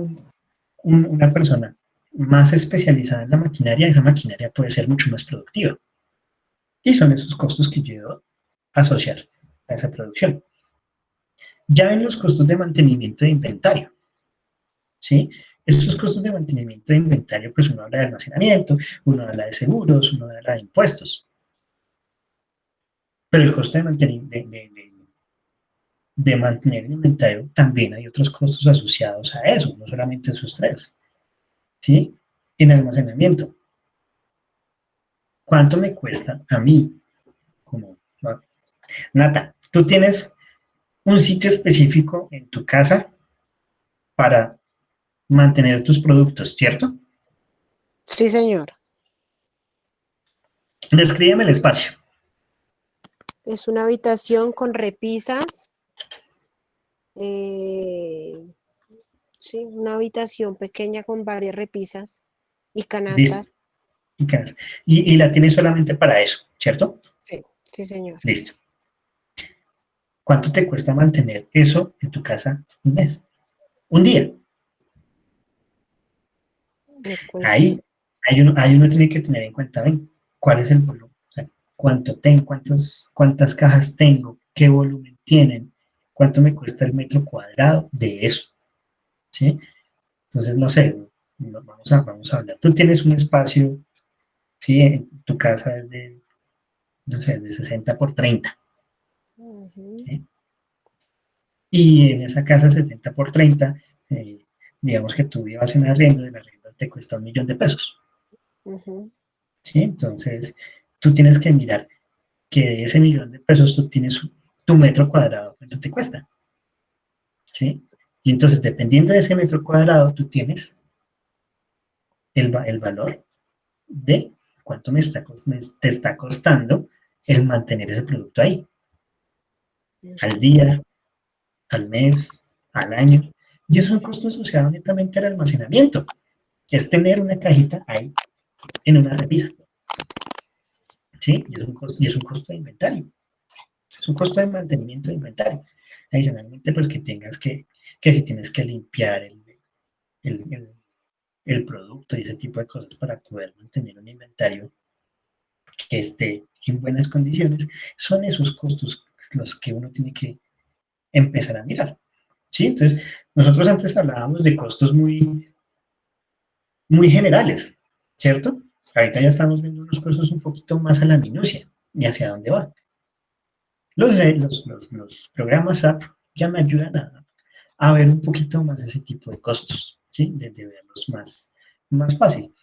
una persona más especializada en la maquinaria, esa maquinaria puede ser mucho más productiva. Y son esos costos que yo debo asociar a esa producción. Ya ven los costos de mantenimiento de inventario, ¿sí? Estos costos de mantenimiento de inventario, pues uno habla de almacenamiento, uno habla de seguros, uno habla de impuestos. Pero el costo de mantener el inventario, también hay otros costos asociados a eso, no solamente esos tres, ¿sí? En almacenamiento, ¿cuánto me cuesta a mí? Como, Nata, tú tienes un sitio específico en tu casa para mantener tus productos, ¿cierto? Sí, señor. Descríbeme el espacio. Es una habitación con repisas. Sí, una habitación pequeña con varias repisas y Listo. canastas. Y la tienes solamente para eso, ¿cierto? Sí, sí, señor. Listo. ¿Cuánto te cuesta mantener eso en tu casa un mes? Un día. Me cuesta. Ahí uno tiene que tener en cuenta, ¿ven? ¿Cuál es el volumen? O sea, ¿cuánto tengo? ¿Cuántas cajas tengo? ¿Qué volumen tienen? ¿Cuánto me cuesta el metro cuadrado de eso? ¿Sí? Entonces, no sé, vamos a hablar. Tú tienes un espacio, ¿sí? En tu casa es de, no sé, de 60 por 30. Ujú. ¿Sí? Y en esa casa 60 por 30, digamos que tú ibas en arriendo y el arriendo te cuesta 1.000.000 de pesos. Ujú. ¿Sí? Entonces, tú tienes que mirar que de ese 1.000.000 de pesos tú tienes tu metro cuadrado, ¿cuánto te cuesta? ¿Sí? Y entonces, dependiendo de ese metro cuadrado, tú tienes el valor de cuánto te está costando el mantener ese producto ahí, al día, al mes, al año. Y eso es un costo asociado netamente al almacenamiento. Es tener una cajita ahí en una repisa. ¿Sí? Y es un costo de inventario. Es un costo de mantenimiento de inventario. Adicionalmente, pues que tengas que si tienes que limpiar el, el producto y ese tipo de cosas para poder mantener un inventario que esté en buenas condiciones, son esos costos los que uno tiene que empezar a mirar. ¿Sí? Entonces, nosotros antes hablábamos de costos muy generales, ¿cierto? Ahorita ya estamos viendo unos costos un poquito más a la minucia y hacia dónde va. Los programas SAP ya me ayudan a ver un poquito más ese tipo de costos, ¿sí? De verlos más fácil.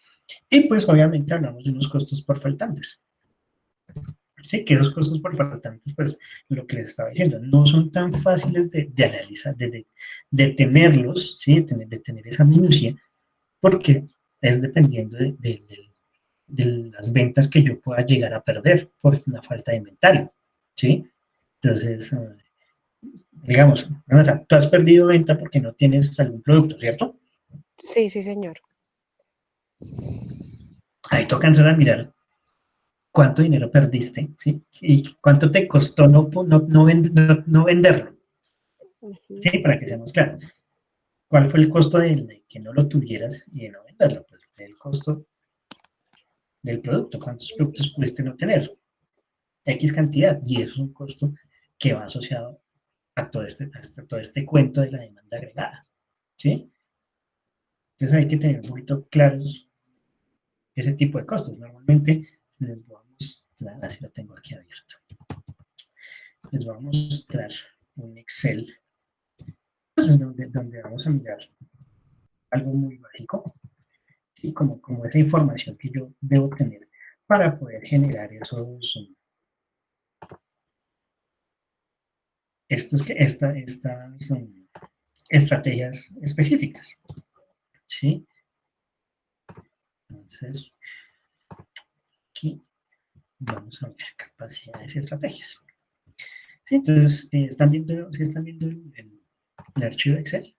Y pues obviamente hablamos de unos costos por faltantes. Sí, que los costos por faltantes, pues lo que les estaba diciendo, no son tan fáciles de analizar, de tenerlos, ¿sí? De tener esa minucia, porque es dependiendo de las ventas que yo pueda llegar a perder por una falta de inventario, ¿sí? Entonces, digamos, o sea, tú has perdido venta porque no tienes algún producto, ¿cierto? Sí, sí, señor. Ahí toca entrar a mirar cuánto dinero perdiste, ¿sí? Y cuánto te costó no venderlo, Ujú. ¿sí? Para que seamos claros. ¿Cuál fue el costo de que no lo tuvieras y de no venderlo? Pues el costo del producto, ¿cuántos productos pudiste no tener? X cantidad, y eso es un costo que va asociado a todo este cuento de la demanda agregada, ¿sí? Entonces hay que tener un poquito claros ese tipo de costos. Normalmente les voy a mostrar, así lo tengo aquí abierto, les voy a mostrar un Excel pues, donde vamos a mirar algo muy básico, ¿sí? Como esa información que yo debo tener para poder generar estas estrategias específicas, ¿sí? Entonces, aquí vamos a ver capacidades y estrategias. Sí, entonces, ¿están viendo el archivo de Excel?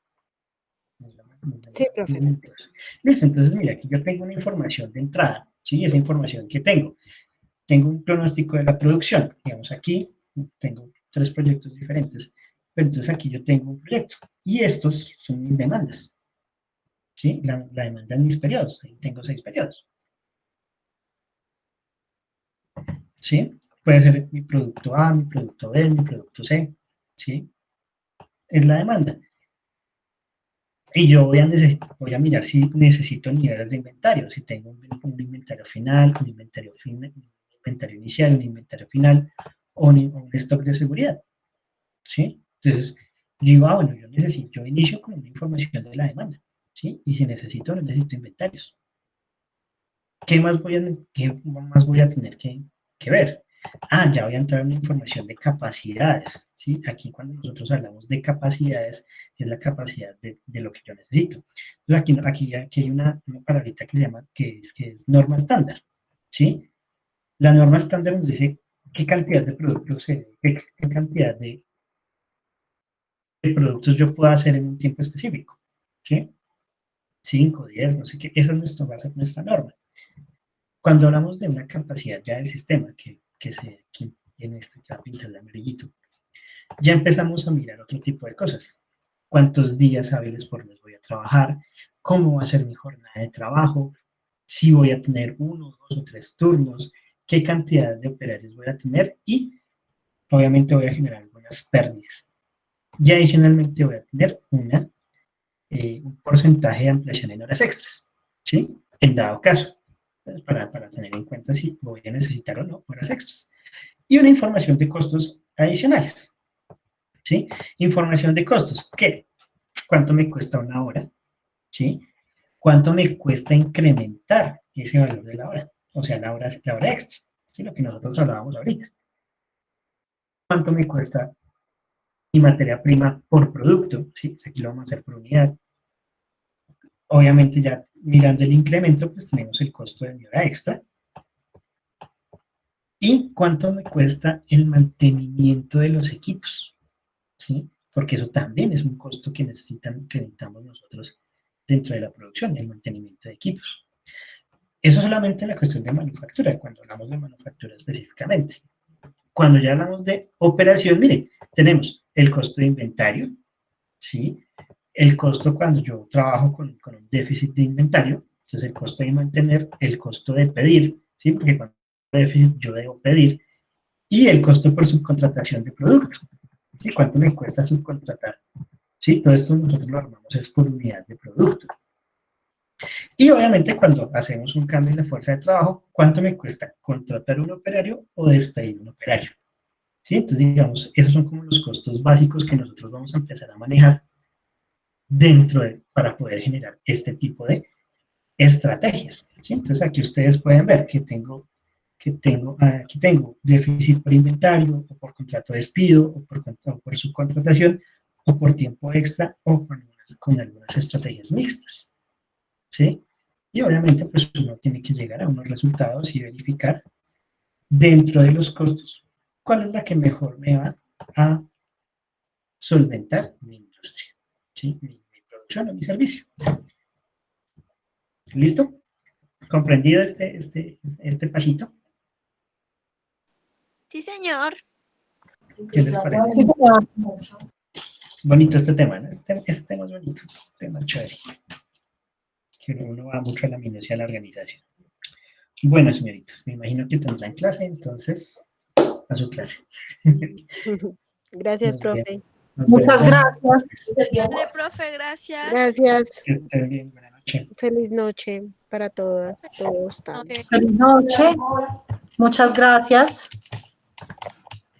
Sí, profe. Listo, entonces mira, aquí yo tengo una información de entrada, ¿sí? Esa información que tengo un pronóstico de la producción, digamos aquí tengo 3 proyectos diferentes, pero entonces aquí yo tengo un proyecto y estos son mis demandas, ¿sí? La demanda en mis periodos, ahí tengo 6 periodos, ¿sí? Puede ser mi producto A, mi producto B, mi producto C, ¿sí? Es la demanda. Y yo voy a mirar si necesito niveles de inventario, si tengo un inventario final, un inventario inicial, un inventario final o un stock de seguridad, ¿sí? Entonces, yo digo, bueno, yo inicio con una información de la demanda, ¿sí? Y si necesito, no necesito inventarios. ¿Qué más voy a tener que ver? Ya voy a entrar en una información de capacidades, ¿sí? Aquí cuando nosotros hablamos de capacidades, es la capacidad de lo que yo necesito. Entonces aquí hay una palabrita que se llama, que es norma estándar, ¿sí? La norma estándar nos dice qué cantidad de productos, qué cantidad de productos yo puedo hacer en un tiempo específico, ¿sí? 5, 10, no sé qué, esa es nuestra norma. Cuando hablamos de una capacidad ya del sistema, que se, aquí en este capítulo de amarillito, ya empezamos a mirar otro tipo de cosas. ¿Cuántos días hábiles por mes voy a trabajar? ¿Cómo va a ser mi jornada de trabajo? Si voy a tener 1, 2 o 3 turnos, qué cantidad de operarios voy a tener y obviamente voy a generar algunas pérdidas. Y adicionalmente voy a tener un porcentaje de ampliación en horas extras, ¿sí? En dado caso, para tener en cuenta si voy a necesitar o no horas extras. Y una información de costos adicionales, ¿sí? Información de costos, ¿qué? ¿Cuánto me cuesta una hora? ¿Sí? ¿Cuánto me cuesta incrementar ese valor de la hora? O sea, la hora extra, ¿sí? Lo que nosotros hablábamos ahorita. ¿Cuánto me cuesta mi materia prima por producto? ¿Sí? Aquí lo vamos a hacer por unidad. Obviamente ya mirando el incremento, pues tenemos el costo de mi hora extra. ¿Y cuánto me cuesta el mantenimiento de los equipos? ¿Sí? Porque eso también es un costo que necesitamos nosotros dentro de la producción, el mantenimiento de equipos. Eso solamente en la cuestión de manufactura, cuando hablamos de manufactura específicamente. Cuando ya hablamos de operación, miren, tenemos el costo de inventario, ¿sí? El costo cuando yo trabajo con un déficit de inventario, entonces el costo de mantener, el costo de pedir, ¿sí? Porque cuando hay déficit yo debo pedir, y el costo por subcontratación de producto, ¿sí? ¿Cuánto me cuesta subcontratar? ¿Sí? Todo esto nosotros lo armamos es por unidad de producto. Y obviamente cuando hacemos un cambio en la fuerza de trabajo, ¿cuánto me cuesta contratar un operario o despedir un operario? ¿Sí? Entonces, digamos, esos son como los costos básicos que nosotros vamos a empezar a manejar para poder generar este tipo de estrategias. ¿Sí? Entonces, aquí ustedes pueden ver que aquí tengo déficit por inventario, o por contrato de despido, o por subcontratación, o por tiempo extra, o con algunas estrategias mixtas. ¿Sí? Y obviamente, pues uno tiene que llegar a unos resultados y verificar dentro de los costos cuál es la que mejor me va a solventar mi industria, ¿sí? Mi producción o mi servicio. ¿Listo? ¿Comprendido este pasito? Sí, señor. ¿Qué les parece? Sí, señor. Bonito este tema, ¿no? Este tema es bonito, tema chévere. Que uno va mucho a la minucia de la organización. Bueno, señoritas, me imagino que tendrán clase, entonces, a su clase. Gracias, Nos vemos. profe. Muchas gracias. Dale, profe, gracias. Gracias. Que estén bien, buenas noches. Feliz noche para todas, todos. Ok. Feliz noche. Muchas gracias.